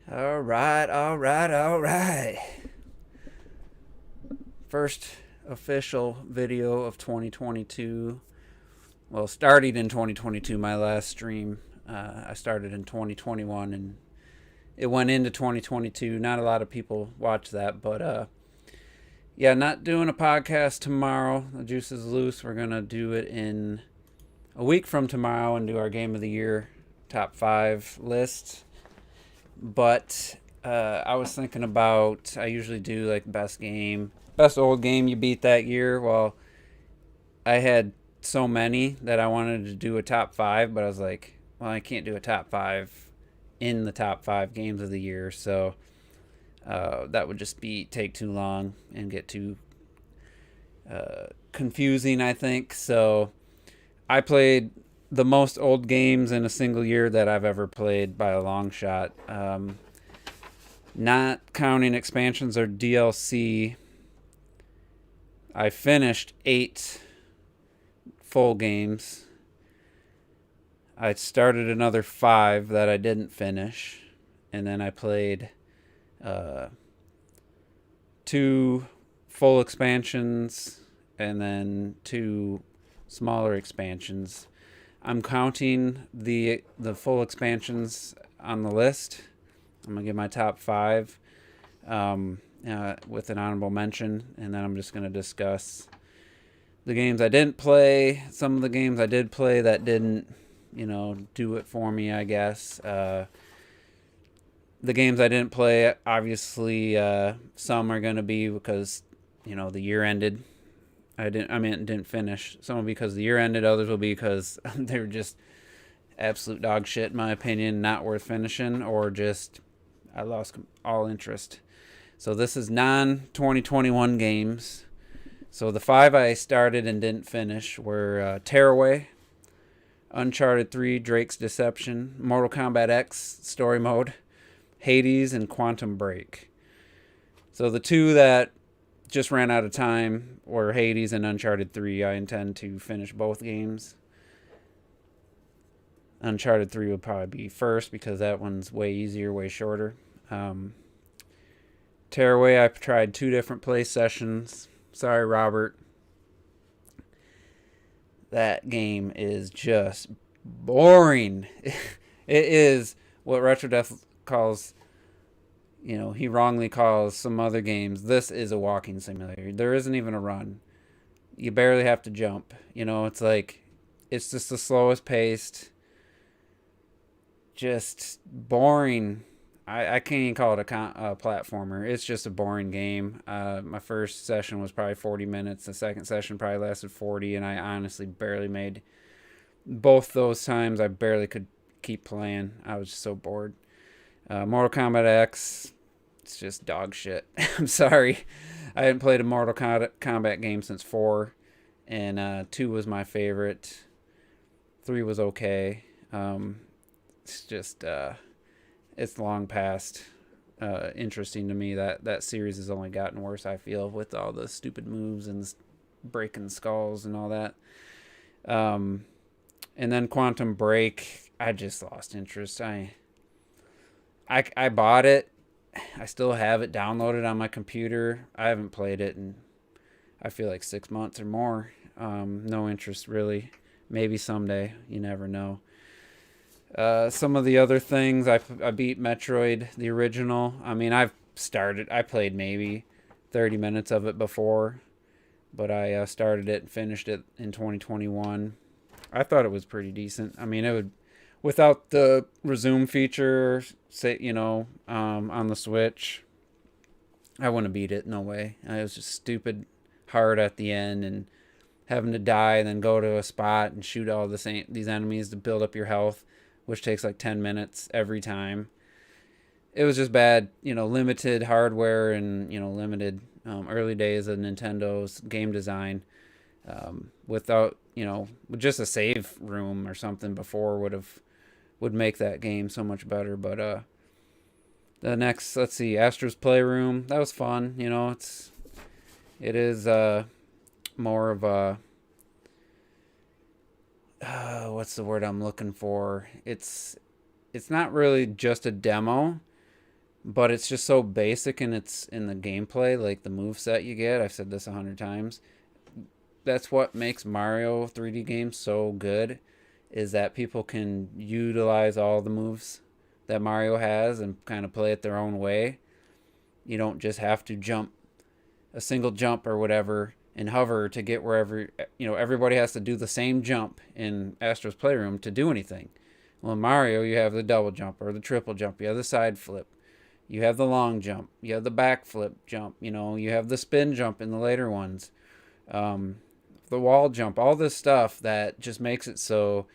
All right, all right, all right. First official video of 2022. Well, starting in 2022, my last stream. I started in 2021 and it went into 2022. Not a lot of people watch that, but yeah, not doing a podcast tomorrow. The juice is loose. We're going to do it in a week from tomorrow and do our game of the year top 5 list. But I was thinking about, I usually do like best old game you beat that year. Well, I had so many that I wanted to do a top 5, but I was like, well, I can't do a top 5 in the top 5 games of the year. So that would just take too long and get too confusing, I think. So I played the most old games in a single year that I've ever played by a long shot. Not counting expansions or DLC, I finished 8 full games. I started another 5 that I didn't finish. And then I played 2 full expansions and then 2 smaller expansions. I'm counting the full expansions on the list. I'm going to give my top 5 with an honorable mention, and then I'm just going to discuss the games I didn't play, some of the games I did play that didn't, do it for me, I guess. The games I didn't play, obviously, some are going to be because, the year ended. Didn't finish. Some will be because the year ended. Others will be because they were just absolute dog shit, in my opinion, not worth finishing, or just I lost all interest. So this is non-2021 games. So the 5 I started and didn't finish were Tearaway, Uncharted 3, Drake's Deception, Mortal Kombat X Story Mode, Hades, and Quantum Break. So the 2 that just ran out of time were Hades and Uncharted 3. I intend to finish both games. Uncharted 3 would probably be first because that one's way easier, way shorter. Tearaway, I've tried 2 different play sessions. Sorry, Robert. That game is just boring. It is what RetroDeath calls, he wrongly calls some other games. This is a walking simulator. There isn't even a run. You barely have to jump. It's like, it's just the slowest paced, just boring. I can't even call it a platformer. It's just a boring game. My first session was probably 40 minutes. The second session probably lasted 40, and I honestly barely made both those times. I barely could keep playing. I was just so bored. Mortal Kombat X, it's just dog shit. I'm sorry. I hadn't played a Mortal Kombat game since 4, and 2 was my favorite. 3 was okay. It's just... it's long past interesting to me. That series has only gotten worse, I feel, with all the stupid moves and breaking skulls and all that. And then Quantum Break, I just lost interest. I bought it. I still have it downloaded on my computer. I haven't played it in, I feel like 6 months or more. No interest, really. Maybe someday. You never know. Some of the other things, I beat Metroid, the original. I played maybe 30 minutes of it before, but I started it and finished it in 2021. I thought it was pretty decent. It would, without the resume feature, on the Switch, I wouldn't have beat it, no way. It was just stupid hard at the end, and having to die and then go to a spot and shoot all these enemies to build up your health, which takes like 10 minutes every time. It was just bad, limited hardware and, limited early days of Nintendo's game design. Without, with just a save room or something before would make that game so much better. But the next, let's see, Astro's Playroom, that was fun. It is more of a, what's the word I'm looking for? It's not really just a demo. but it's just so basic in its in the gameplay, like the move set you get. I've said this 100 times. That's what makes Mario 3D games so good, is that people can utilize all the moves that Mario has and kind of play it their own way. You don't just have to jump a single jump or whatever and hover to get wherever. Everybody has to do the same jump in Astro's Playroom to do anything. Well, in Mario, you have the double jump or the triple jump. You have the side flip. You have the long jump. You have the back flip jump. You have the spin jump in the later ones. The wall jump. All this stuff that just makes it so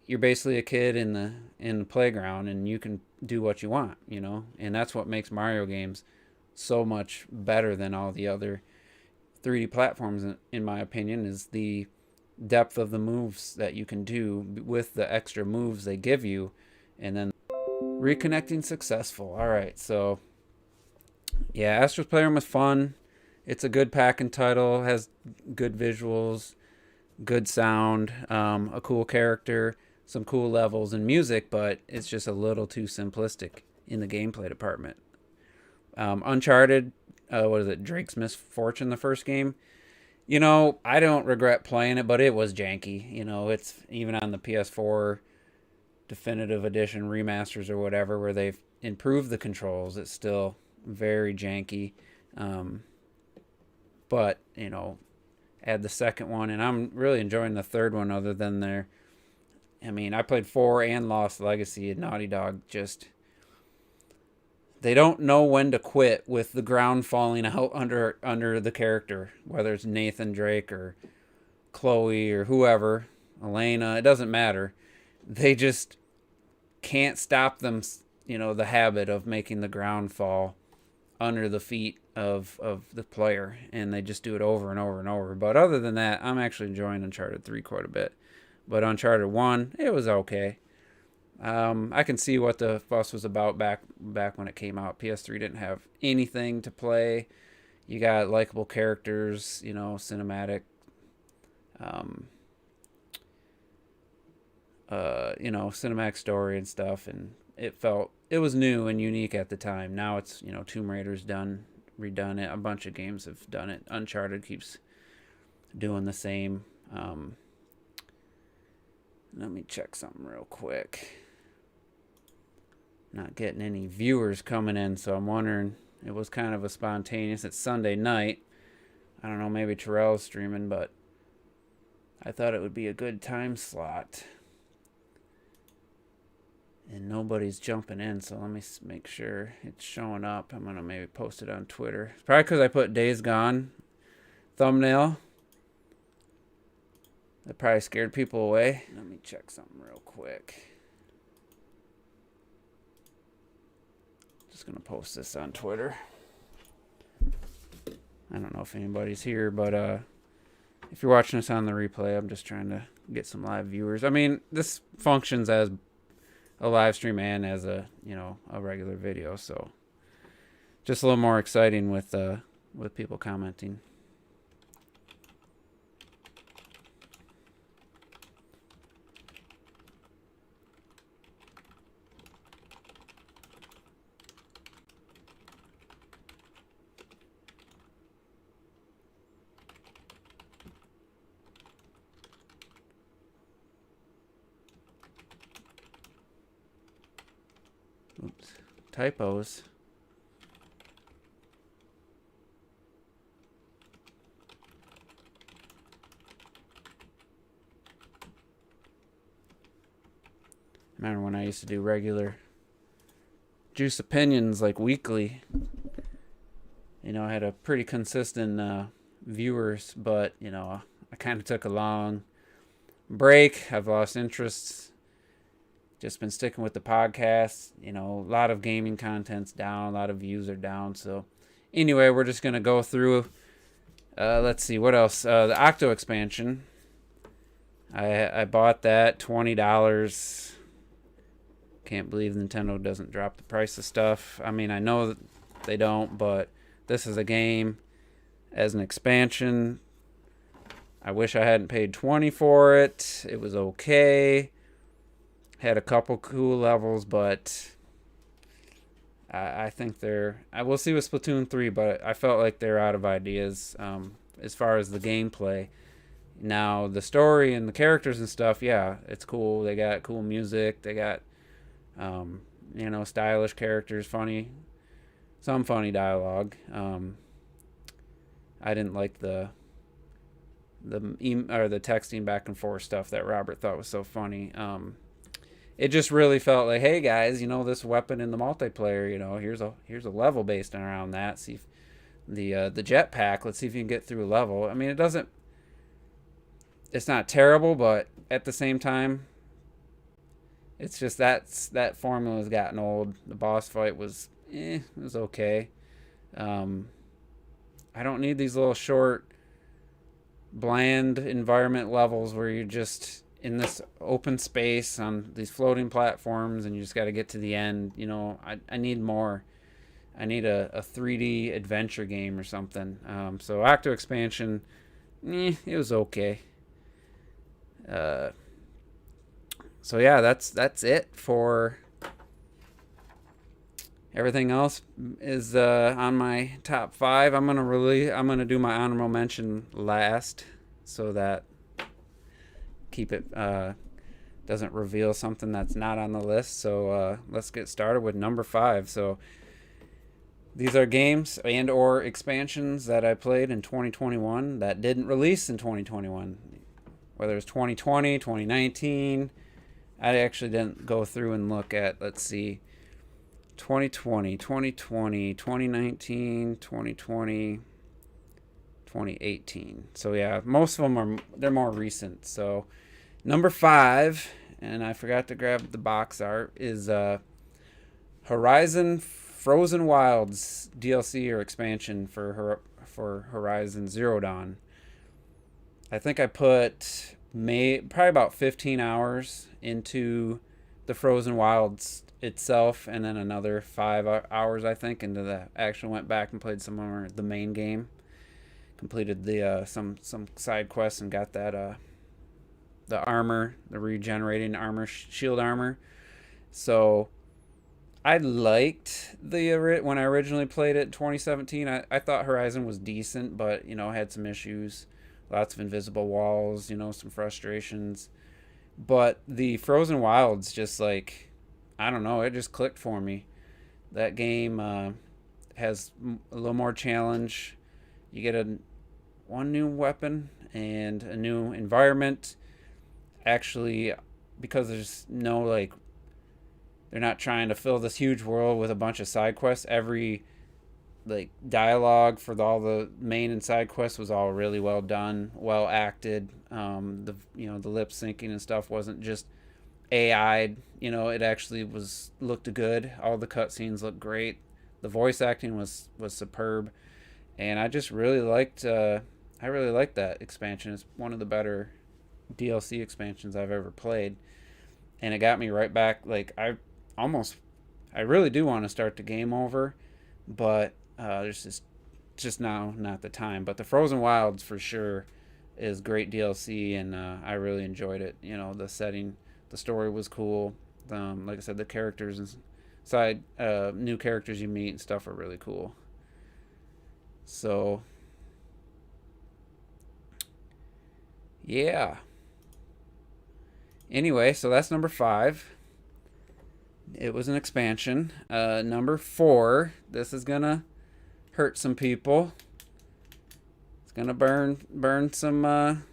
you're basically a kid in the playground and you can do what you want. And that's what makes Mario games so much better than all the other 3D platforms, in my opinion, is the depth of the moves that you can do with the extra moves they give you. And then reconnecting successful. All right, so yeah, Astro's Playroom was fun. It's a good packing title, has good visuals, good sound, a cool character, some cool levels and music, but it's just a little too simplistic in the gameplay department. Uncharted, what is it, Drake's Misfortune, the first game? I don't regret playing it, but it was janky. It's even on the PS4 Definitive Edition remasters or whatever, where they've improved the controls. It's still very janky. But, add the second one, and I'm really enjoying the third one other than I played 4 and Lost Legacy, and Naughty Dog they don't know when to quit with the ground falling out under the character, whether it's Nathan Drake or Chloe or whoever, Elena, it doesn't matter. They just can't stop them, the habit of making the ground fall under the feet of the player, and they just do it over and over and over. But other than that, I'm actually enjoying Uncharted 3 quite a bit. But Uncharted 1, it was okay. I can see what the fuss was about back when it came out. PS3 didn't have anything to play. You got likable characters, cinematic, cinematic story and stuff, and it was new and unique at the time. Now it's, Tomb Raider's redone it. A bunch of games have done it. Uncharted keeps doing the same. Let me check something real quick. Not getting any viewers coming in, so I'm wondering, it was kind of a spontaneous, it's Sunday night. I don't know, maybe Terrell's streaming, but I thought it would be a good time slot. And nobody's jumping in, so let me make sure it's showing up. I'm going to maybe post it on Twitter. It's probably because I put Days Gone thumbnail. That probably scared people away. Let me check something real quick. Just going to post this on Twitter. I don't know if anybody's here, but if you're watching this on the replay, I'm just trying to get some live viewers. This functions as a live stream and as a regular video, so just a little more exciting with people commenting. Oops, typos. Remember when I used to do regular Juice Opinions like weekly? I had a pretty consistent viewers, but I kind of took a long break. I've lost interests. Just been sticking with the podcast. A lot of gaming content's down, a lot of views are down. So anyway, we're just gonna go through. Let's see what else. The Octo Expansion. I bought that $20. Can't believe Nintendo doesn't drop the price of stuff. I know that they don't, but this is a game as an expansion. I wish I hadn't paid $20 for it. It was okay. Had a couple cool levels, but I think they're. I will see with Splatoon 3, but I felt like they're out of ideas as far as the gameplay. Now the story and the characters and stuff, yeah, it's cool. They got cool music. They got stylish characters, some funny dialogue. I didn't like the texting back and forth stuff that Robert thought was so funny. It just really felt like, hey guys, this weapon in the multiplayer, here's a level based around that. See if the jetpack. Let's see if you can get through a level. I mean, it's not terrible, but at the same time, it's just that formula's gotten old. The boss fight it was okay. I don't need these little short, bland environment levels where you're just in this open space on these floating platforms and you just got to get to the end. I need more. I need a 3D adventure game or something. So Octo Expansion, it was okay. So yeah, that's it for everything. Else is on my top 5. I'm gonna do my honorable mention last, so that keep it doesn't reveal something that's not on the list. So let's get started with number 5. So these are games and or expansions that I played in 2021 that didn't release in 2021. Whether it's 2020, 2019. I actually didn't go through and look at, let's see, 2020, 2020, 2019, 2020, 2018. So yeah, most of them they're more recent. So number 5, and I forgot to grab the box art, is Horizon Frozen Wilds DLC or expansion for Horizon Zero Dawn. I think I put probably about 15 hours into the Frozen Wilds itself, and then another 5 hours, I think, into the actually went back and played some more the main game. Completed the some side quests and got that the armor, the regenerating armor, shield armor. So I liked when I originally played it in 2017. I thought Horizon was decent, but had some issues. Lots of invisible walls, some frustrations. But the Frozen Wilds just I don't know, it just clicked for me. That game has a little more challenge. You get one new weapon and a new environment. Actually, because there's no they're not trying to fill this huge world with a bunch of side quests. Every dialogue for all the main and side quests was all really well done, well acted. The lip syncing and stuff wasn't just AI'd. It actually looked good. All the cutscenes looked great. The voice acting was superb, and I just really liked. I really liked that expansion. It's one of the better DLC expansions I've ever played, and it got me right back. I really do want to start the game over, but there's just now not the time. But the Frozen Wilds for sure is great DLC, and I really enjoyed it. The setting, the story was cool. Like I said, the characters and new characters you meet and stuff are really cool. So yeah. Anyway, so that's number 5. It was an expansion. Number 4. This is gonna hurt some people. It's gonna burn some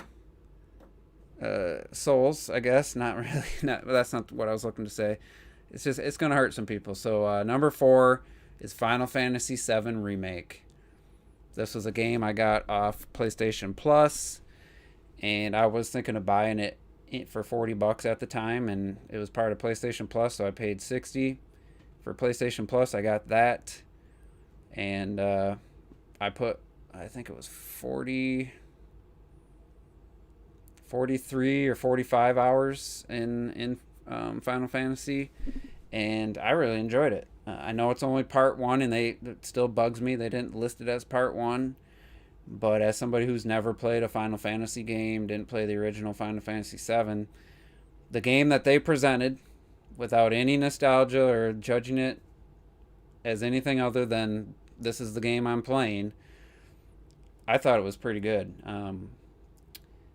souls, I guess. Not really. That's not what I was looking to say. It's gonna hurt some people. So number 4 is Final Fantasy VII Remake. This was a game I got off PlayStation Plus, and I was thinking of buying it for $40 at the time, and it was part of PlayStation Plus, so I paid $60 for PlayStation Plus. I got that, and I think it was 43 or 45 hours in Final Fantasy, and I really enjoyed it. I know it's only part 1, and it still bugs me they didn't list it as part 1. But as somebody who's never played a Final Fantasy game, didn't play the original Final Fantasy VII, the game that they presented, without any nostalgia or judging it as anything other than this is the game I'm playing, I thought it was pretty good.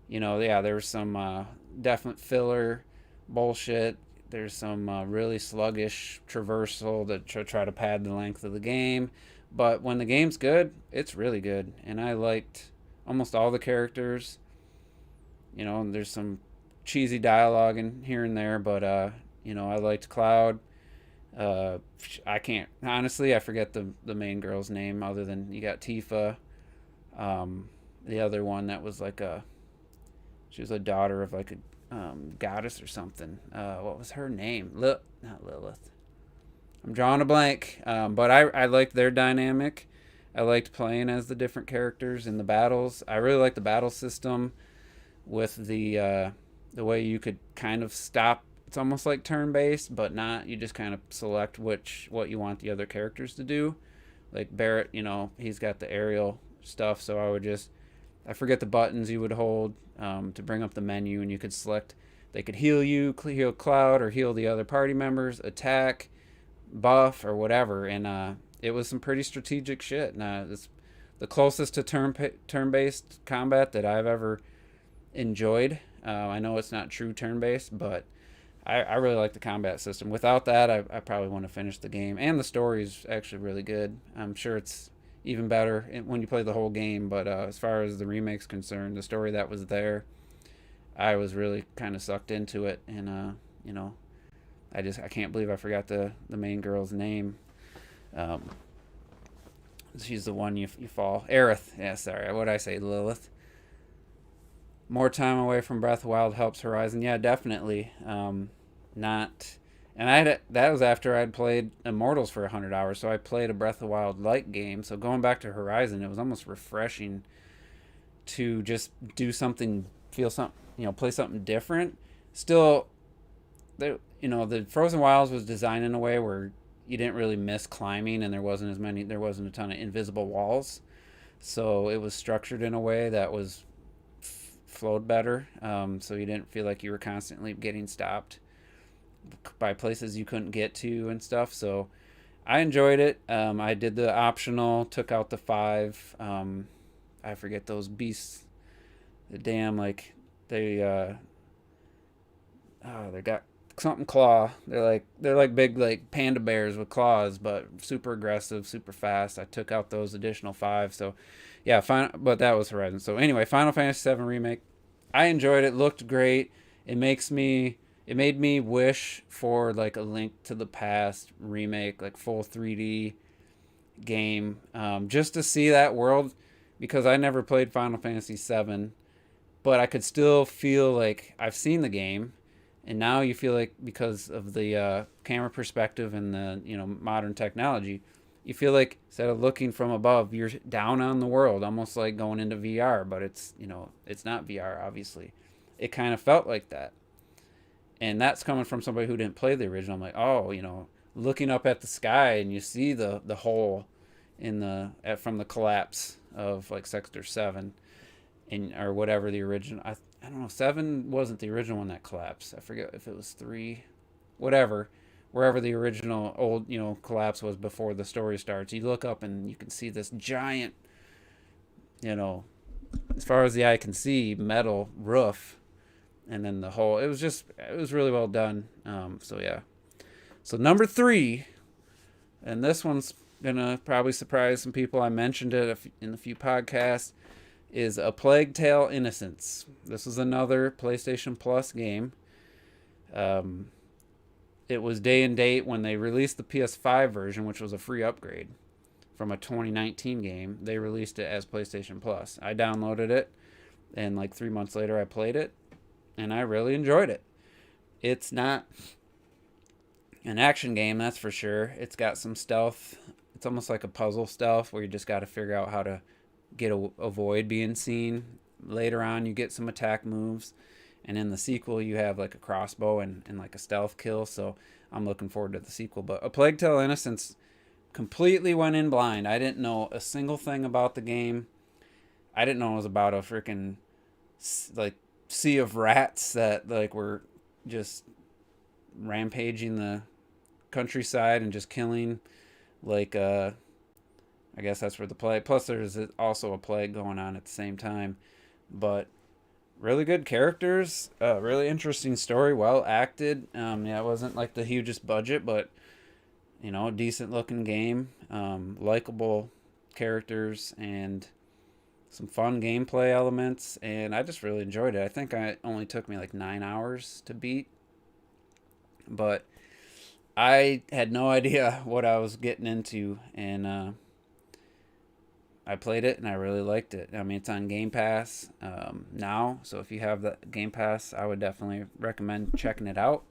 Yeah, there was some definite filler bullshit. There's some really sluggish traversal to try to pad the length of the game. But when the game's good, it's really good. And I liked almost all the characters. There's some cheesy dialogue in here and there, but I liked Cloud. Uh, I can't honestly. I forget the main girl's name. Other than you got Tifa, the other one that was like she was a daughter of like a goddess or something. What was her name? Not Lilith. I'm drawing a blank. But I liked their dynamic. I liked playing as the different characters in the battles. I really liked the battle system with the way you could kind of stop. It's almost like turn based, but not. You just kind of select what you want the other characters to do. Like Barrett, he's got the aerial stuff, so I forget the buttons you would hold to bring up the menu, and you could select. They could heal you, heal Cloud, or heal the other party members, attack, buff, or whatever. And it was some pretty strategic shit. And it's the closest to turn based combat that I've ever enjoyed. I know it's not true turn based, but I really like the combat system. Without that, I probably wouldn't have finished the game. And the story is actually really good. I'm sure it's even better when you play the whole game. But as far as the remake's concerned, the story that was there, I was really kind of sucked into it. And I can't believe I forgot the main girl's name. Um, she's the one you fall. Aerith. Yeah, sorry. What did I say? Lilith. More time away from Breath of the Wild helps Horizon. Yeah, definitely. Not, and that was after I'd played Immortals for 100 hours. So I played a Breath of the Wild like game. So going back to Horizon, it was almost refreshing to just do something, feel something, play something different. Still, the Frozen Wilds was designed in a way where you didn't really miss climbing, and there wasn't a ton of invisible walls. So it was structured in a way that was flowed better, so you didn't feel like you were constantly getting stopped by places you couldn't get to and stuff. So I enjoyed it. I did the optional, took out the 5. I forget those beasts. The damn they got something claw. They're like big like panda bears with claws, but super aggressive, super fast. I took out those additional 5. So yeah, fine. But that was Horizon. So anyway, Final Fantasy VII Remake. I enjoyed it. Looked great. It made me wish for like a Link to the Past remake, like full 3D game, just to see that world, because I never played Final Fantasy VII, but I could still feel like I've seen the game, and now you feel like because of the camera perspective and the modern technology, you feel like instead of looking from above, you're down on the world, almost like going into VR. But it's not VR, obviously. It kind of felt like that, and that's coming from somebody who didn't play the original. I'm like, oh, looking up at the sky and you see the hole from the collapse of like Sector 7, or whatever the original. I don't know. 7 wasn't the original one that collapsed. I forget if it was 3, whatever. Wherever the original old collapse was before the story starts, you look up and you can see this giant, as far as the eye can see, metal roof, and then the whole. It was really well done. So yeah. So number 3, and this one's gonna probably surprise some people. I mentioned it in a few podcasts. Is A Plague Tale: Innocence. This is another PlayStation Plus game. It was day and date when they released the PS5 version, which was a free upgrade from a 2019 game. They released it as PlayStation Plus. I downloaded it, and like 3 months later, I played it, and I really enjoyed it. It's not an action game, that's for sure. It's got some stealth. It's almost like a puzzle stealth where you just got to figure out how to avoid being seen. Later on, you get some attack moves, and in the sequel, you have like a crossbow and like a stealth kill. So I'm looking forward to the sequel. But A Plague Tale: Innocence completely went in blind. I didn't know a single thing about the game. I didn't know it was about a freaking like sea of rats that like were just rampaging the countryside and just killing like I guess that's where the plague. Plus, there's also a plague going on at the same time. But really good characters, really interesting story, well acted. Yeah, it wasn't like the hugest budget, but decent looking game, likable characters, and some fun gameplay elements. And I just really enjoyed it. I think it only took me like 9 hours to beat, but I had no idea what I was getting into, and I played it and I really liked it. I mean, it's on Game Pass now, so if you have the Game Pass, I would definitely recommend checking it out.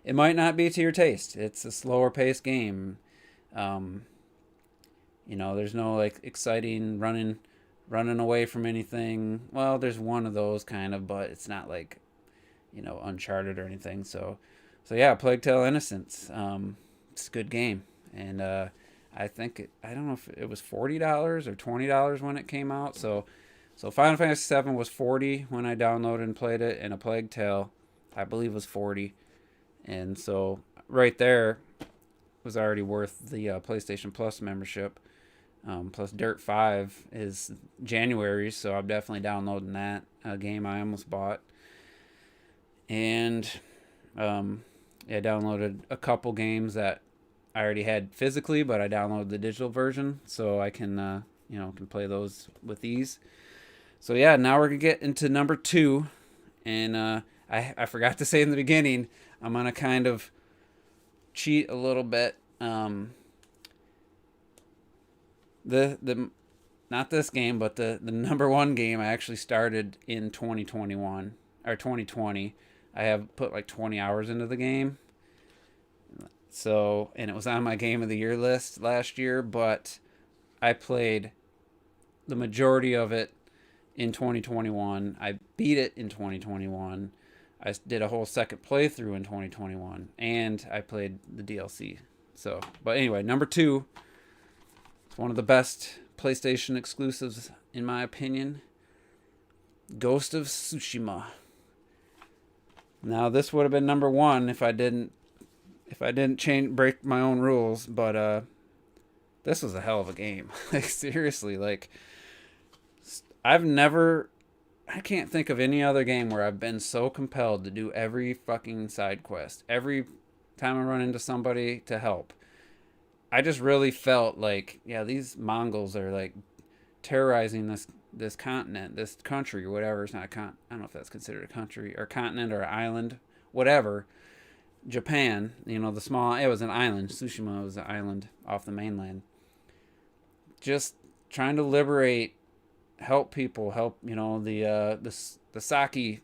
It might not be to your taste. It's a slower paced game. Um, there's no like exciting running away from anything. Well, there's one of those kind of, but it's not like Uncharted or anything. So yeah, Plague Tale: Innocence. It's a good game, and I think I don't know if it was $40 or $20 when it came out. So Final Fantasy VII was 40 when I downloaded and played it, and A Plague Tale, I believe, was 40. And so right there was already worth the PlayStation Plus membership. Plus Dirt 5 is January, so I'm definitely downloading that game I almost bought. And I downloaded a couple games that I already had physically, but I downloaded the digital version, so I can can play those with ease. So yeah, now we're gonna get into number 2, and I forgot to say in the beginning, I'm gonna kind of cheat a little bit. The not this game, but the number 1 game I actually started in 2021 or 2020. I have put like 20 hours into the game. So, and it was on my game of the year list last year, but I played the majority of it in 2021. I beat it in 2021. I did a whole second playthrough in 2021, and I played the DLC. So, but anyway, number 2, it's one of the best PlayStation exclusives in my opinion. Ghost of Tsushima. Now, this would have been number 1 if I didn't break my own rules, but this was a hell of a game. Like seriously, like I can't think of any other game where I've been so compelled to do every fucking side quest. Every time I run into somebody to help, I just really felt like, yeah, these Mongols are like terrorizing this continent, this country, or whatever. It's not I don't know if that's considered a country or continent or island, whatever. Japan, it was an island. Tsushima was an island off the mainland. Just trying to liberate, help people, the sake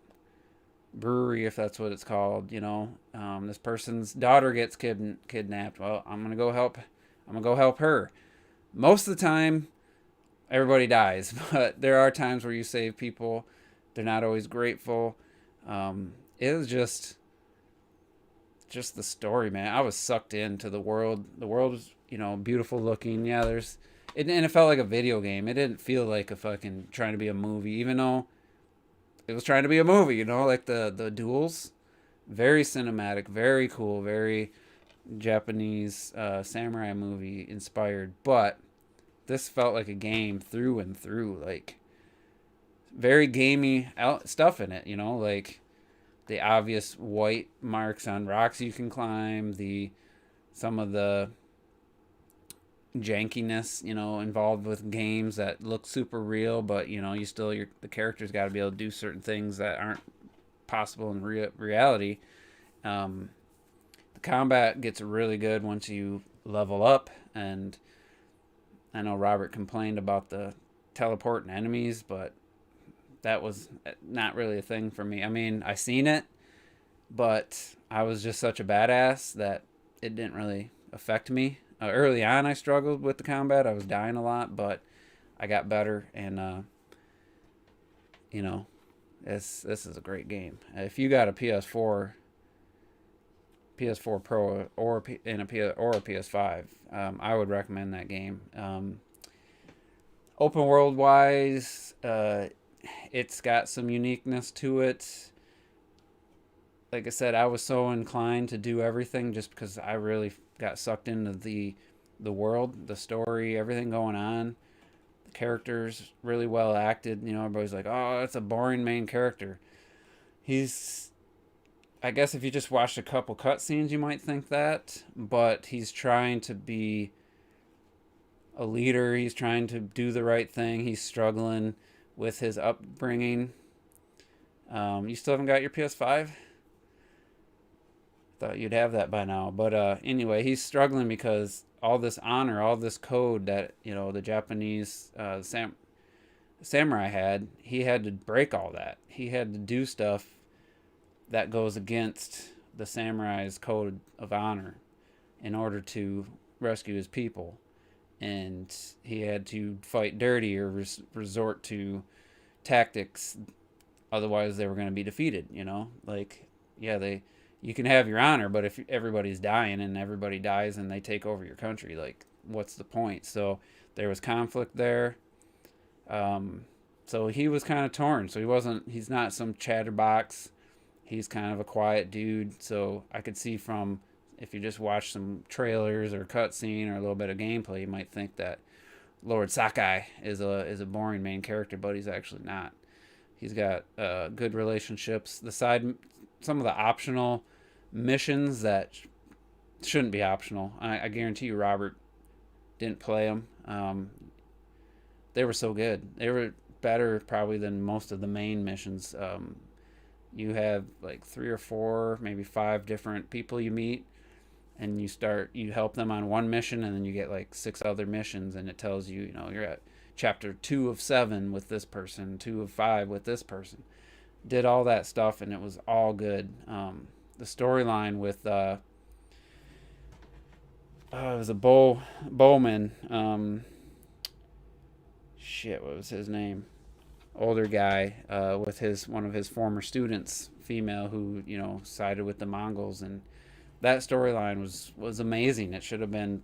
brewery, if that's what it's called. This person's daughter gets kidnapped. Well, I'm gonna go help her. Most of the time, everybody dies, but there are times where you save people. They're not always grateful. It was just the story, man. I was sucked into the world. The world was, beautiful looking. Yeah, and it felt like a video game. It didn't feel like a fucking trying to be a movie, even though it was trying to be a movie, like the duels. Very cinematic, very cool, very Japanese samurai movie inspired. But this felt like a game through and through, like very gamey stuff in it, like the obvious white marks on rocks you can climb, some of the jankiness, involved with games that look super real, but the characters got to be able to do certain things that aren't possible in reality. The combat gets really good once you level up, and I know Robert complained about the teleporting enemies, but that was not really a thing for me. I mean, I seen it, but I was just such a badass that it didn't really affect me. Early on, I struggled with the combat. I was dying a lot, but I got better, and this is a great game. If you got a PS4 Pro or a PS5, I would recommend that game. Open world wise, it's got some uniqueness to it. Like I said, I was so inclined to do everything just because I really got sucked into the the world, the story, everything going on. The characters really well acted. You know, everybody's like, "Oh, that's a boring main character." He's, I guess, if you just watched a couple cutscenes, you might think that, but he's trying to be a leader. He's trying to do the right thing. He's struggling with his upbringing. You still haven't got your PS5? Thought you'd have that by now. But anyway, he's struggling because all this honor, all this code that, you know, the Japanese samurai had, he had to break all that. He had to do stuff that goes against the samurai's code of honor in order to rescue his people. And he had to fight dirty or resort to tactics, otherwise they were going to be defeated. You know, like, yeah, you can have your honor, but if everybody's dying and everybody dies and they take over your country, like, what's the point? So there was conflict there. So he was kind of torn. So he's not some chatterbox. He's kind of a quiet dude. So I could see from, if you just watch some trailers or cutscene or a little bit of gameplay, you might think that Lord Sakai is a boring main character, but he's actually not. He's got good relationships. Some of the optional missions that shouldn't be optional. I guarantee you, Robert didn't play them. They were so good. They were better probably than most of the main missions. You have like 3 or 4, maybe 5 different people you meet, and you help them on one mission, and then you get like 6 other missions, and it tells you, you know, you're at chapter 2 of 7 with this person, 2 of 5 with this person. Did all that stuff, and it was all good. The storyline with it was a bowman. What was his name? Older guy with one of his former students, female, who, you know, sided with the Mongols, and that storyline was amazing. It should have been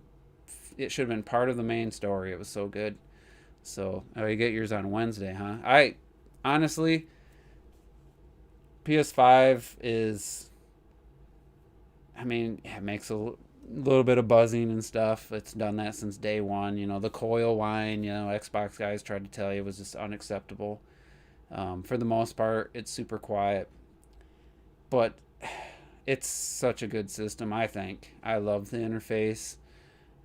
part of the main story. It was so good. So you get yours on Wednesday, huh? I honestly, PS5 is, I mean, it makes a little bit of buzzing and stuff. It's done that since day one. You know, the coil whine, you know, Xbox guys tried to tell you was just unacceptable. For the most part, it's super quiet. But it's such a good system, I think. I love the interface.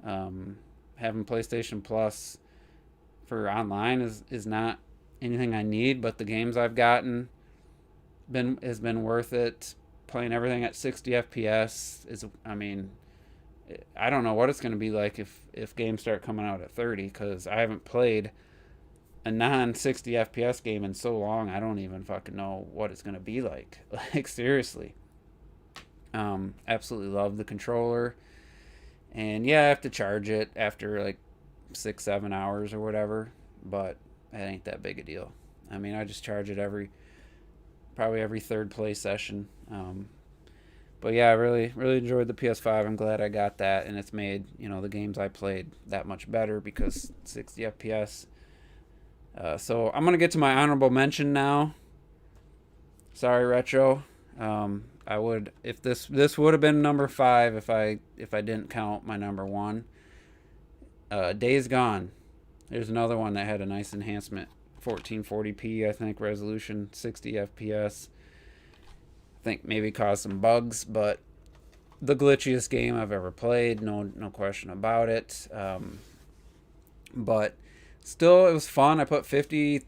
Having PlayStation Plus for online is not anything I need, but the games I've gotten has been worth it. Playing everything at 60 FPS is, I mean, I don't know what it's going to be like if games start coming out at 30, because I haven't played a non 60 FPS game in so long. I don't even fucking know what it's going to be like. Like, seriously. Absolutely love the controller. And yeah, I have to charge it after like 6-7 hours or whatever, but it ain't that big a deal. I mean, I just charge it probably every third play session. But yeah, I really enjoyed the PS5. I'm glad I got that, and it's made, you know, the games I played that much better because 60 FPS. So I'm gonna get to my honorable mention now. Sorry, Retro. I would, if this would have been number 5 if I didn't count my number 1. Days Gone. There's another one that had a nice enhancement, 1440p, I think, resolution, 60 FPS. I think maybe caused some bugs, but the glitchiest game I've ever played, no question about it. But still, it was fun. I put 52,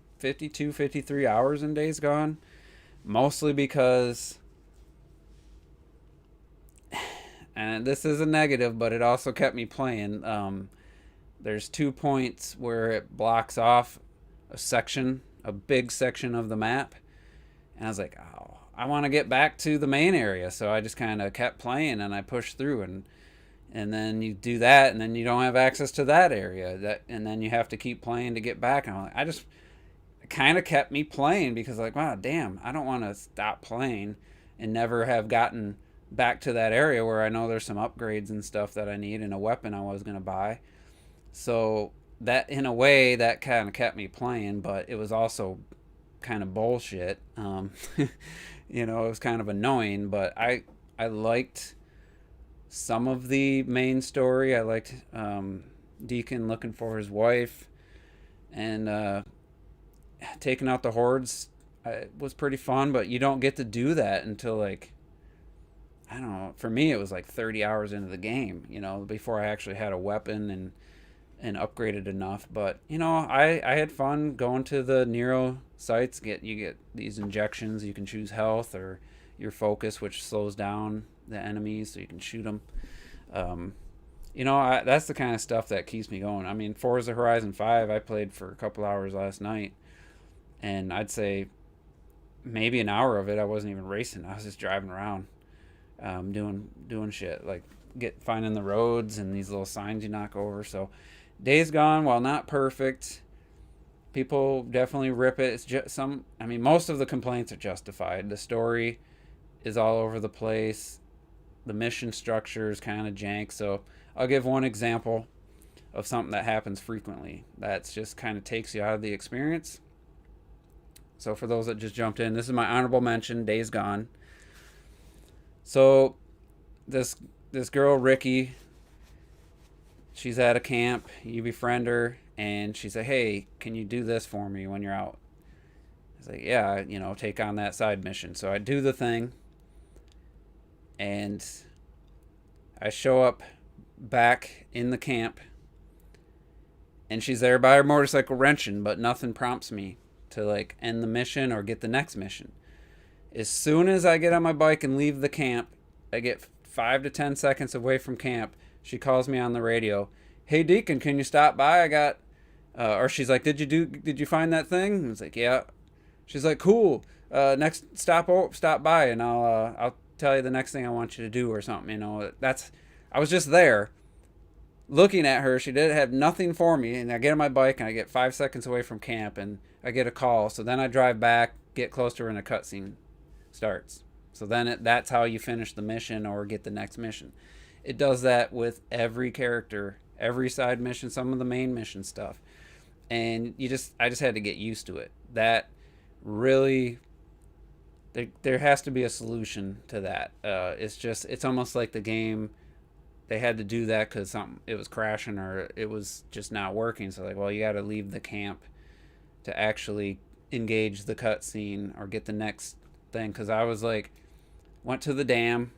53 hours in Days Gone, mostly because, and this is a negative, but it also kept me playing. There's 2 points where it blocks off a big section of the map, and I was like, oh, I want to get back to the main area, so I just kind of kept playing, and I pushed through, and then you do that, and then you don't have access to that area, and then you have to keep playing to get back. And it kind of kept me playing because, like, wow, damn, I don't want to stop playing and never have gotten back to that area where I know there's some upgrades and stuff that I need and a weapon I was going to buy. So that, in a way, that kind of kept me playing, but it was also kind of bullshit. You know, it was kind of annoying, but I liked some of the main story. I liked Deacon looking for his wife, and taking out the hordes was pretty fun. But you don't get to do that until like, I don't know. For me, it was like 30 hours into the game. Before I actually had a weapon and upgraded enough. But I had fun going to the Nero sites. You get these injections. You can choose health or your focus, which slows down the enemies so you can shoot them. That's the kind of stuff that keeps me going. I mean, Forza Horizon 5, I played for a couple hours last night, and I'd say maybe an hour of it I wasn't even racing. I was just driving around, doing shit like finding the roads and these little signs you knock over. So Days Gone, while not perfect, people definitely rip it. It's just most of the complaints are justified. The story is all over the place. The mission structure is kind of jank. So I'll give one example of something that happens frequently that's just kind of takes you out of the experience. So for those that just jumped in, this is my honorable mention, Days Gone. So this girl, Ricky, she's at a camp. You befriend her, and she said, "Hey, can you do this for me when you're out?" I was like, "Yeah, take on that side mission." So I do the thing, and I show up back in the camp, and she's there by her motorcycle wrenching, but nothing prompts me to like end the mission or get the next mission. As soon as I get on my bike and leave the camp, I get 5 to 10 seconds away from camp. She calls me on the radio. "Hey Deacon, can you stop by? I got," or she's like, "Did you find that thing?" I was like, "Yeah." She's like, "Cool. Next stop by, and I'll tell you the next thing I want you to do or something." I was just there, looking at her. She did have nothing for me, and I get on my bike and I get 5 seconds away from camp, and I get a call. So then I drive back, get close to her, and a cutscene starts. So then that's how you finish the mission or get the next mission. It does that with every character, every side mission, some of the main mission stuff, and I just had to get used to it. That really, there has to be a solution to that. It's almost like the game, they had to do that because it was crashing or it was just not working. So like, well, you got to leave the camp to actually engage the cutscene or get the next thing. Because I was like, went to the dam,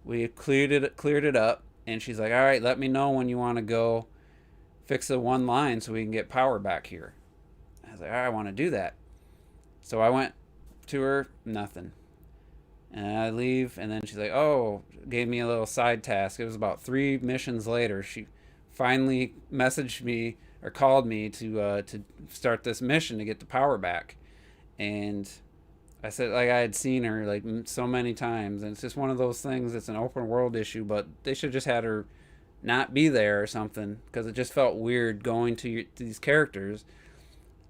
we cleared it up, and she's like, "All right, let me know when you want to go fix the one line so we can get power back here." I was like, "All right, I want to do that." So I went to her, nothing. And I leave, and then she's like, "Oh," gave me a little side task. It was about 3 missions later. She finally messaged me or called me to start this mission to get the power back. And I said, like, I had seen her like so many times, and it's just one of those things. It's an open world issue, but they should just had her not be there or something, because it just felt weird going to these characters,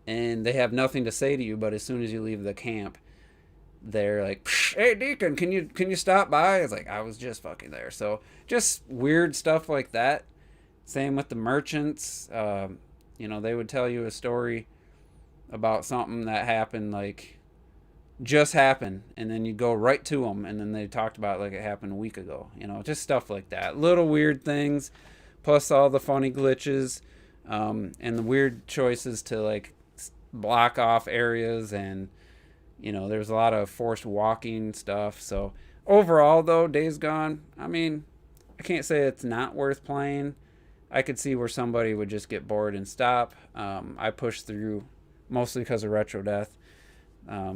and they have nothing to say to you. But as soon as you leave the camp, they're like, "Hey Deacon, can you stop by?" It's like, I was just fucking there. So just weird stuff like that. Same with the merchants. They would tell you a story about something that happened, like just happened, and then you go right to them, and then they talked about it like it happened a week ago. Just stuff like that. Little weird things, plus all the funny glitches, and the weird choices to like block off areas, and there's a lot of forced walking stuff. So overall, though, Days Gone, I mean, I can't say it's not worth playing. I could see where somebody would just get bored and stop. I pushed through mostly because of Retro Death.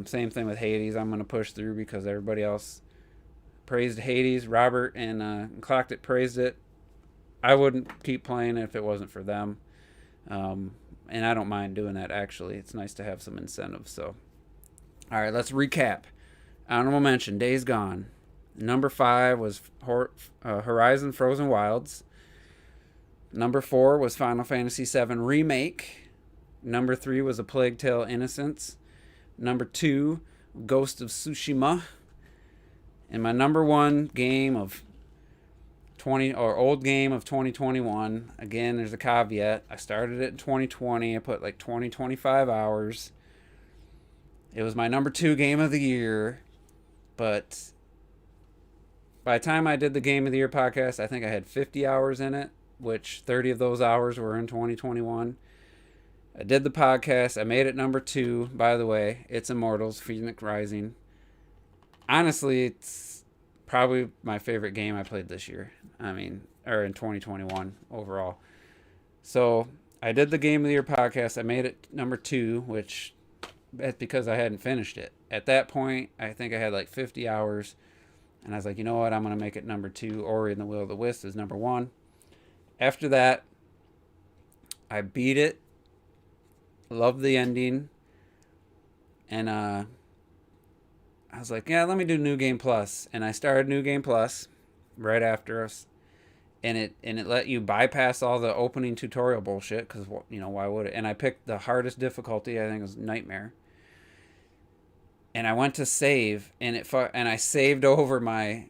Same thing with Hades. I'm going to push through because everybody else praised Hades. Robert and Clocked It praised it. I wouldn't keep playing it if it wasn't for them. And I don't mind doing that, actually. It's nice to have some incentive. So, all right, let's recap. Honorable mention, Days Gone. Number 5 was Horizon Frozen Wilds. Number 4 was Final Fantasy VII Remake. Number 3 was A Plague Tale: Innocence. Number 2, Ghost of Tsushima. And my number 1 game of old game of 2021. Again, there's a caveat. I started it in 2020. I put like 25 hours. It was my number 2 game of the year, but by the time I did the Game of the Year podcast, I think I had 50 hours in it, which 30 of those hours were in 2021. I did the podcast. I made it number 2, by the way. It's Immortals, Phoenix Rising. Honestly, it's probably my favorite game I played this year. I mean, or in 2021 overall. So I did the Game of the Year podcast. I made it number 2, which that's because I hadn't finished it. At that point, I think I had like 50 hours. And I was like, you know what? I'm going to make it number 2. Ori and the Will of the Wisp is number 1. After that, I beat it. Loved the ending. And I was like, yeah, let me do New Game Plus. And I started New Game Plus right after us. And it let you bypass all the opening tutorial bullshit because, why would it? And I picked the hardest difficulty. I think it was Nightmare. And I went to save, and I saved over my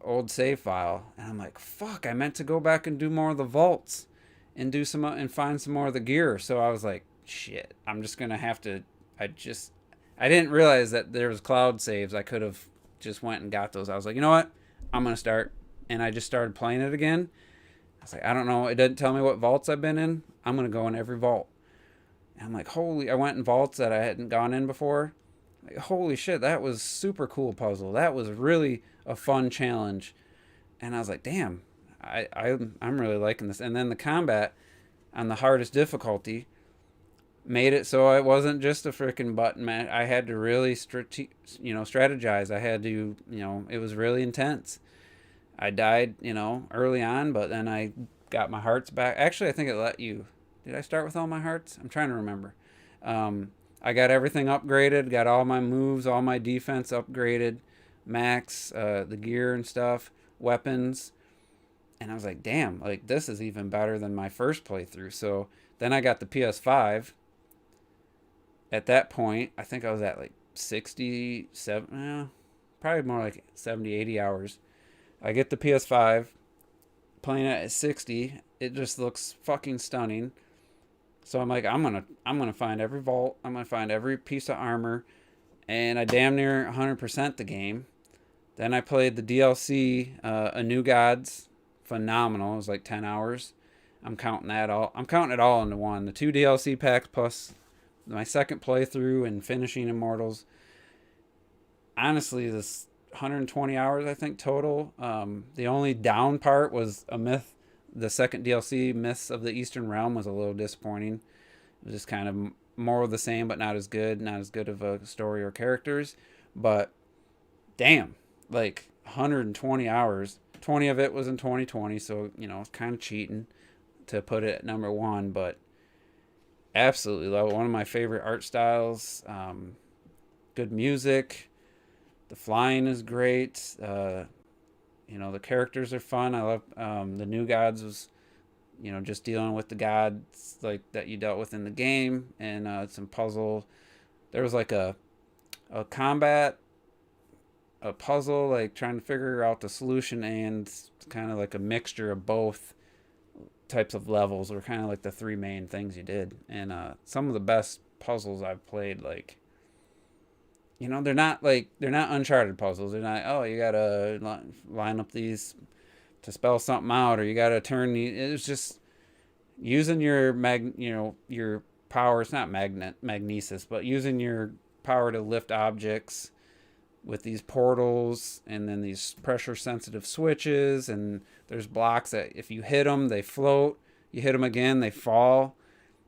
old save file, and I'm like, fuck, I meant to go back and do more of the vaults and do some and find some more of the gear. So I was like, shit, I'm just gonna have to. I didn't realize that there was cloud saves. I could have just went and got those. I was like, you know what, I'm gonna start, and I just started playing it again. I was like, I don't know, it doesn't tell me what vaults I've been in. I'm gonna go in every vault. And I'm like, I went in vaults that I hadn't gone in before. Like, holy shit, that was super cool puzzle. That was really a fun challenge. And I was like, damn, I'm really liking this. And then the combat on the hardest difficulty made it so it wasn't just a freaking button match. I had to really strategize. I had to, it was really intense. I died, early on, but then I got my hearts back. Actually, I think it let you. Did I start with all my hearts? I'm trying to remember. I got everything upgraded, got all my moves, all my defense upgraded, max, the gear and stuff, weapons. And I was like, damn, like this is even better than my first playthrough. So then I got the PS5. At that point, I think I was at like 67, probably more like 70, 80 hours. I get the PS5, playing it at 60. It just looks fucking stunning. So I'm like, I'm gonna find every vault. I'm gonna find every piece of armor, and I damn near 100% the game. Then I played the DLC, A New Gods, phenomenal. It was like 10 hours. I'm counting it all into one. The 2 DLC packs plus my second playthrough and finishing Immortals. Honestly, this 120 hours I think total. The only down part was a myth. The second DLC, Myths of the Eastern Realm, was a little disappointing. It was just kind of more of the same, but not as good. Not as good of a story or characters. But, damn, like 120 hours. 20 of it was in 2020, so, it's kind of cheating to put it at number 1. But absolutely love it. One of my favorite art styles. Good music. The flying is great. The characters are fun. I love the New Gods was, just dealing with the gods like that you dealt with in the game, and some puzzle. There was like a puzzle, like trying to figure out the solution, and kind of like a mixture of both types of levels were kind of like the 3 main things you did. And some of the best puzzles I've played, like, they're not Uncharted puzzles. They're not, oh, you gotta line up these to spell something out, or you gotta turn the. It's just using your your power. It's not magnesis, but using your power to lift objects with these portals, and then these pressure sensitive switches, and there's blocks that if you hit them, they float. You hit them again, they fall.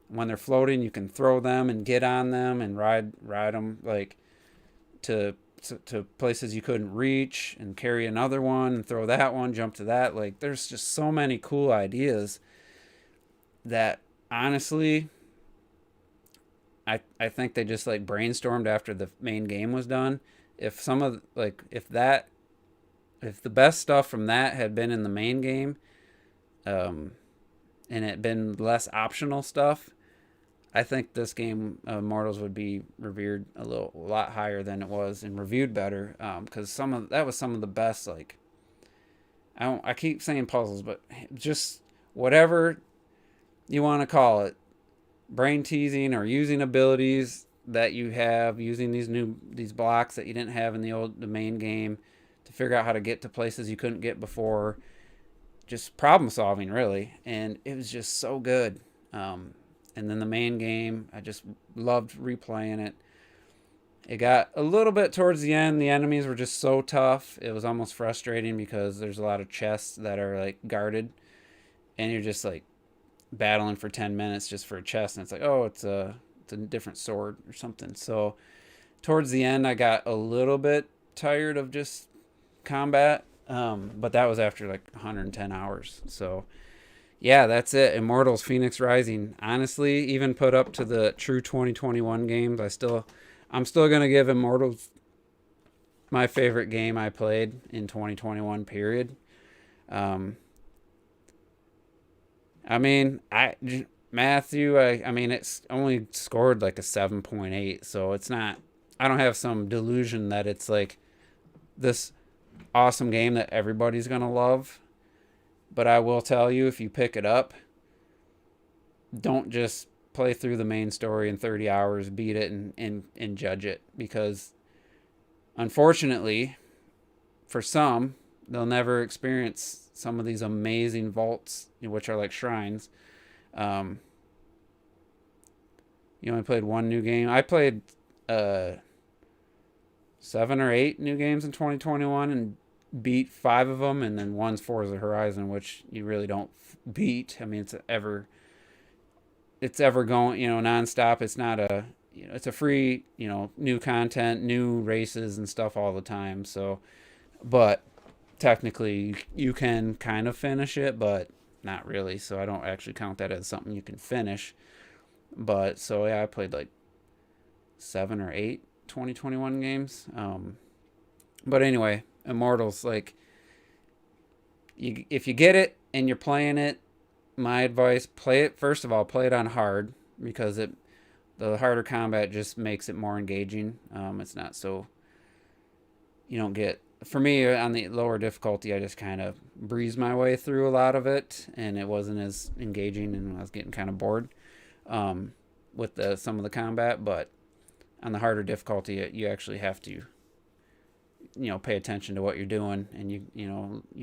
When they're floating, you can throw them and get on them and ride them like. To places you couldn't reach, and carry another one and throw that one, jump to that. Like, there's just so many cool ideas that honestly I think they just like brainstormed after the main game was done. If the best stuff from that had been in the main game, and it had been less optional stuff, I think this game, Immortals, would be revered a lot higher than it was, and reviewed better. Because that was some of the best. Like, I keep saying puzzles, but just whatever you want to call it, brain teasing or using abilities that you have, using these blocks that you didn't have in the main game, to figure out how to get to places you couldn't get before. Just problem solving, really. And it was just so good. And then the main game, I just loved replaying it. It got a little bit towards the end. The enemies were just so tough. It was almost frustrating because there's a lot of chests that are like guarded, and you're just like battling for 10 minutes just for a chest, and it's like, oh, it's a different sword or something. So towards the end, I got a little bit tired of just combat, but that was after like 110 hours. So yeah, that's it. Immortals Phoenix Rising. Honestly, even put up to the true 2021 games, I'm still gonna give Immortals my favorite game I played in 2021. Period. Um, I mean, Matthew. I mean, it's only scored like a 7.8, so it's not. I don't have some delusion that it's like this awesome game that everybody's gonna love. But I will tell you, if you pick it up, don't just play through the main story in 30 hours, beat it, and judge it. Because, unfortunately, for some, they'll never experience some of these amazing vaults, which are like shrines. Um, you only played one new game. I played 7 or 8 new games in 2021 and beat 5 of them, and then one's Forza Horizon, which you really don't beat. I mean, it's ever going, nonstop. It's not it's a free, new content, new races and stuff all the time. So, but technically you can kind of finish it, but not really. So I don't actually count that as something you can finish. But so yeah, I played like 7 or 8 2021 games. But anyway, Immortals, like, if you get it and you're playing it, my advice, play it, first of all, play it on hard, because the harder combat just makes it more engaging. It's not so, you don't get, for me, on the lower difficulty, I just kind of breezed my way through a lot of it, and it wasn't as engaging, and I was getting kind of bored with some of the combat. But on the harder difficulty, you actually have to, pay attention to what you're doing, and you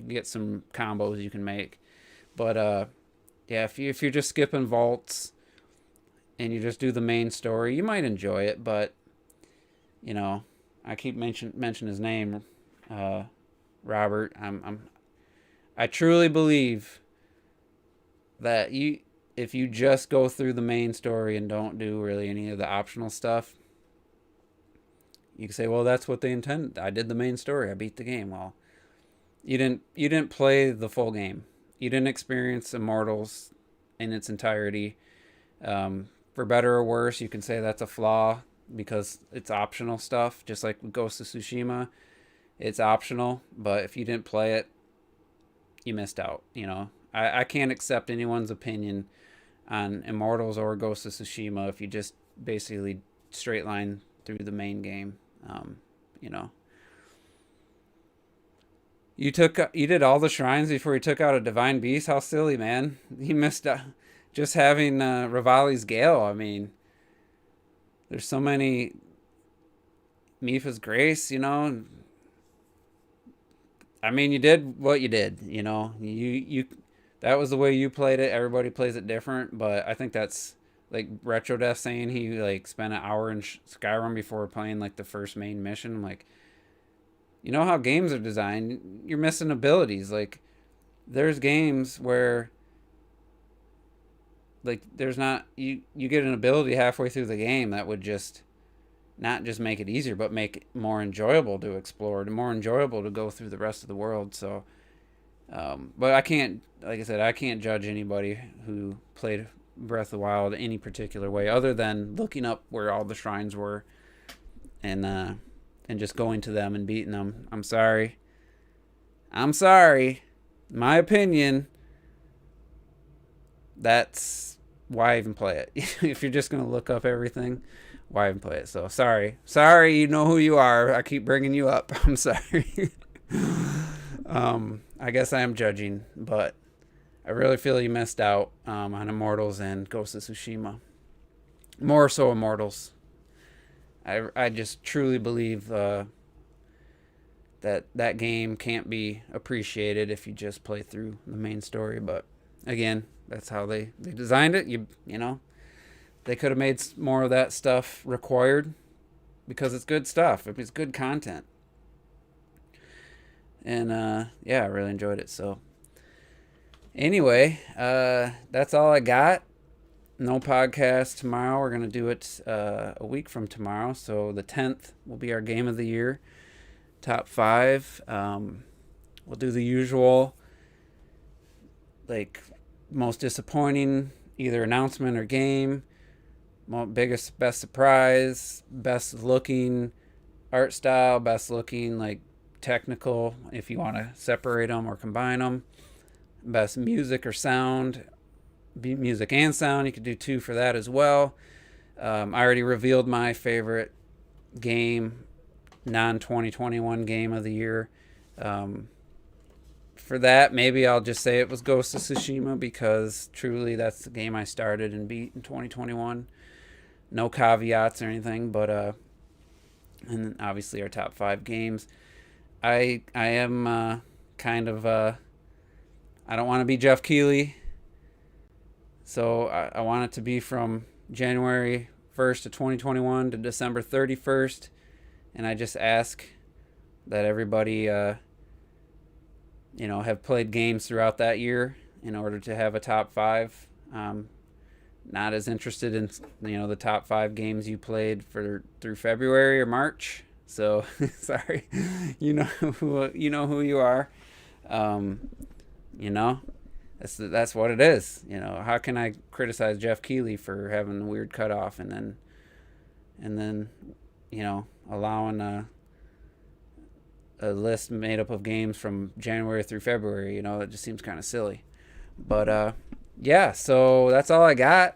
get some combos you can make. But yeah, if you're just skipping vaults and you just do the main story, you might enjoy it. But I keep mention his name, Robert. I truly believe that if you just go through the main story and don't do really any of the optional stuff, you can say, well, that's what they intended. I did the main story. I beat the game. Well, you didn't play the full game. You didn't experience Immortals in its entirety. For better or worse, you can say that's a flaw because it's optional stuff. Just like Ghost of Tsushima, it's optional. But if you didn't play it, you missed out. I can't accept anyone's opinion on Immortals or Ghost of Tsushima if you just basically straight line through the main game. You did all the shrines before you took out a divine beast. How silly, man! You missed just having Rivali's Gale. I mean, there's so many. Mipha's Grace, I mean, you did what you did. You that was the way you played it. Everybody plays it different, but I think that's like Retro Death saying he like spent an hour in Skyrim before playing like the first main mission. I'm like, you know how games are designed, you're missing abilities. Like, there's games where like there's not, you get an ability halfway through the game that would just not just make it easier, but make it more enjoyable to explore, more enjoyable to go through the rest of the world. So but I can't, like I said, I can't judge anybody who played Breath of the Wild any particular way other than looking up where all the shrines were and just going to them and beating them. I'm sorry. My opinion, that's why even play it. If you're just going to look up everything, why even play it? So sorry, you know who you are. I keep bringing you up. I'm sorry. I guess I am judging, but I really feel you missed out on Immortals and Ghost of Tsushima. More so Immortals. I just truly believe that game can't be appreciated if you just play through the main story. But again, that's how they designed it. You know, they could have made more of that stuff required because it's good stuff. It's good content. And yeah, I really enjoyed it. So anyway, that's all I got. No podcast tomorrow. We're going to do it a week from tomorrow. So the 10th will be our game of the year. Top 5. We'll do the usual, like, most disappointing either announcement or game, best surprise, best looking art style, best looking, like, technical, if you want to separate them or combine them, best music or sound, music and sound. You could do 2 for that as well. I already revealed my favorite game, non-2021 game of the year. For that, maybe I'll just say it was Ghost of Tsushima, because truly that's the game I started and beat in 2021. No caveats or anything, but and then obviously our top 5 games. I am kind of I don't want to be Jeff Keighley, so I want it to be from January 1st of 2021 to December 31st, and I just ask that everybody have played games throughout that year in order to have a top 5. Not as interested in the top 5 games you played through February or March. So sorry, you know who you are. That's what it is. How can I criticize Jeff Keighley for having a weird cutoff and then allowing a list made up of games from January through February? It just seems kind of silly. But yeah, so that's all I got.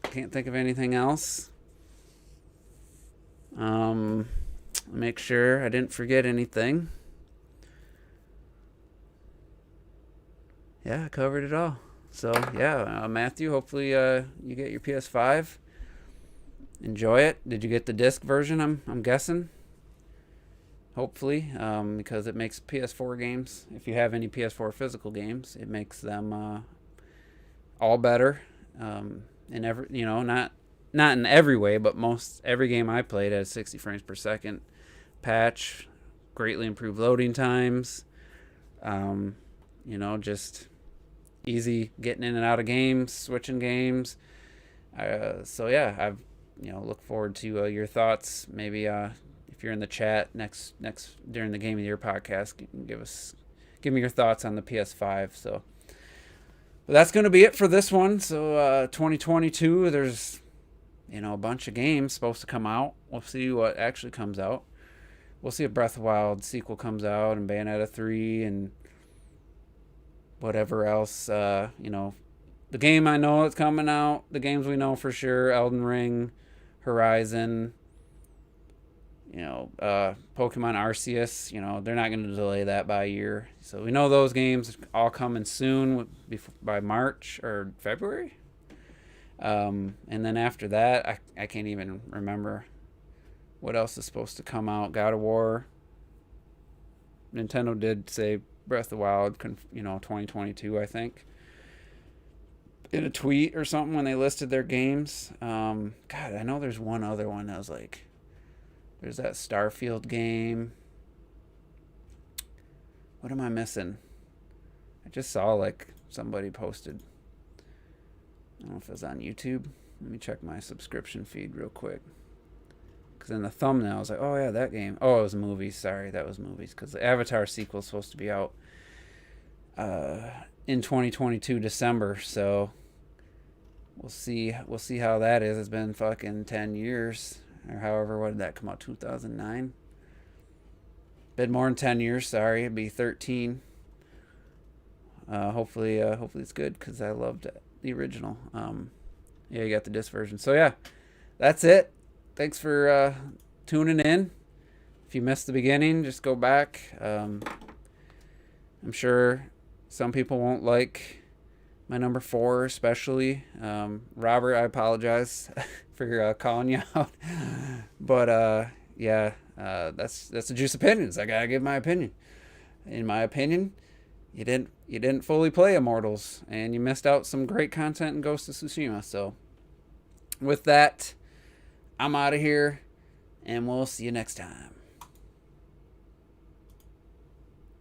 Can't think of anything else. Make sure I didn't forget anything. Yeah, I covered it all. So yeah, Matthew, hopefully you get your PS5. Enjoy it. Did you get the disc version? I'm guessing. Hopefully, because it makes PS4 games, if you have any PS4 physical games, it makes them all better. In every, not in every way, but every game I played has 60 frames per second patch, greatly improved loading times. Just easy getting in and out of games, switching games. So yeah, I've look forward to your thoughts. Maybe if you're in the chat next during the Game of the Year podcast, you can give me your thoughts on the PS5. So but that's going to be it for this one. So 2022, there's a bunch of games supposed to come out. We'll see what actually comes out. We'll see if Breath of the Wild sequel comes out, and Bayonetta 3, and whatever else. The game I know that's coming out, the games we know for sure: Elden Ring, Horizon, Pokemon Arceus. They're not going to delay that by a year. So we know those games all coming soon, by March or February. And then after that, I can't even remember what else is supposed to come out. God of War. Nintendo did say Breath of the Wild, 2022, I think, in a tweet or something when they listed their games. God, I know there's one other one that was like, there's that Starfield game. What am I missing? I just saw somebody posted. I don't know if it was on YouTube. Let me check my subscription feed real quick. Because in the thumbnail, I was like, oh yeah, that game. Oh, it was movies. Sorry, that was movies. Because the Avatar sequel is supposed to be out in 2022 December. So we'll see how that is. It's been fucking 10 years. Or however, what did that come out? 2009? Been more than 10 years, sorry. It'd be 13. Hopefully it's good, because I loved the original. Yeah, you got the disc version. So yeah, that's it. Thanks for tuning in. If you missed the beginning, just go back. I'm sure some people won't like my number 4, especially. Robert, I apologize for calling you out. But yeah, That's the juice opinions. I gotta give my opinion. In my opinion, you didn't fully play Immortals, and you missed out some great content in Ghost of Tsushima. So, with that, I'm out of here, and we'll see you next time.